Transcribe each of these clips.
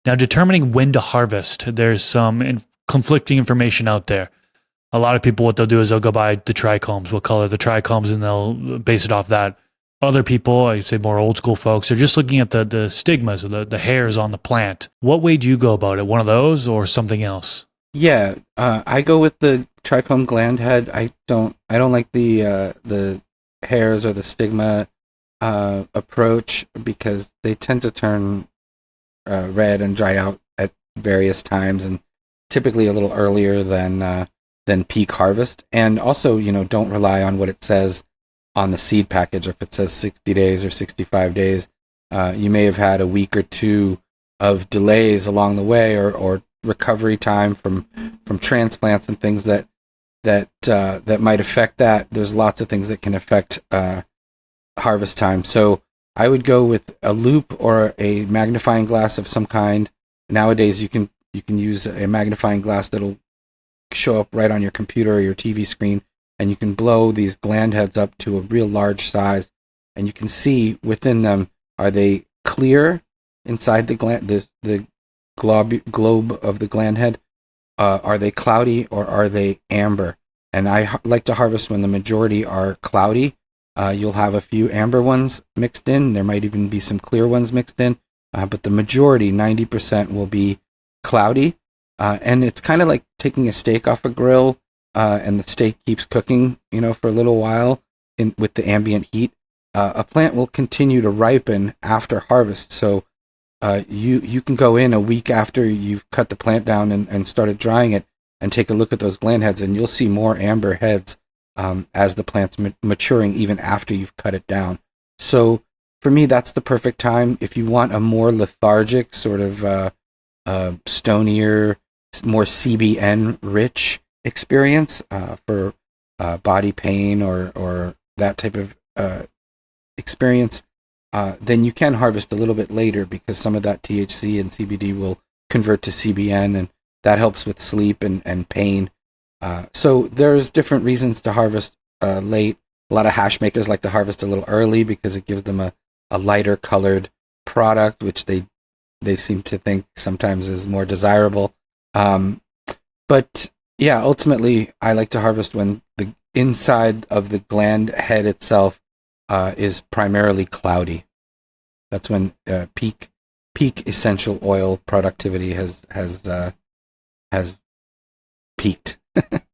Now, determining when to harvest, there's some conflicting information out there. A lot of people, what they'll do is they'll go buy the trichomes, what color the trichomes, and they'll base it off that. Other people, I say more old school folks, are just looking at the stigmas or the hairs on the plant. What way do you go about it? One of those or something else? Yeah, I go with the trichome gland head. I don't like the hairs or the stigma approach because they tend to turn red and dry out at various times, and typically a little earlier than peak harvest. And also, don't rely on what it says on the seed package. If it says 60 days or 65 days, you may have had a week or two of delays along the way, or recovery time from transplants and things that might affect that. There's lots of things that can affect harvest time. So I would go with a loop or a magnifying glass of some kind. Nowadays, you can use a magnifying glass that'll show up right on your computer or your TV screen, and you can blow these gland heads up to a real large size, and you can see within them, are they clear inside the gland, the globe of the gland head? Are they cloudy or are they amber? And I like to harvest when the majority are cloudy. You'll have a few amber ones mixed in. There might even be some clear ones mixed in, but the majority, 90%, will be cloudy. And it's kind of like taking a steak off a grill, and the steak keeps cooking, for a little while with the ambient heat. A plant will continue to ripen after harvest. So you can go in a week after you've cut the plant down and started drying it and take a look at those gland heads, and you'll see more amber heads as the plant's maturing even after you've cut it down. So for me, that's the perfect time. If you want a more lethargic, sort of stonier, more CBN rich experience for body pain or that type of experience, then you can harvest a little bit later, because some of that THC and CBD will convert to CBN, and that helps with sleep and pain. So there's different reasons to harvest late. A lot of hash makers like to harvest a little early because it gives them a lighter colored product, which they seem to think sometimes is more desirable. But yeah, ultimately, I like to harvest when the inside of the gland head itself is primarily cloudy. That's when peak essential oil productivity has peaked.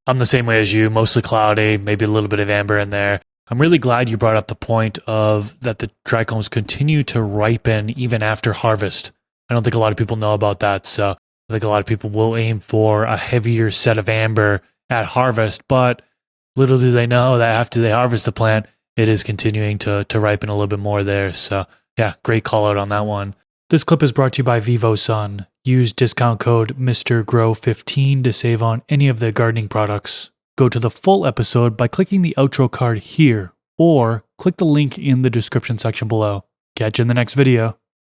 I'm the same way as you, mostly cloudy, maybe a little bit of amber in there. I'm really glad you brought up the point of that the trichomes continue to ripen even after harvest. I don't think a lot of people know about that, so I think a lot of people will aim for a heavier set of amber at harvest, but little do they know that after they harvest the plant, it is continuing to ripen a little bit more there. So yeah, great call out on that one. This clip is brought to you by VivoSun. Use discount code MrGrow15 to save on any of their gardening products. Go to the full episode by clicking the outro card here, or click the link in the description section below. Catch you in the next video.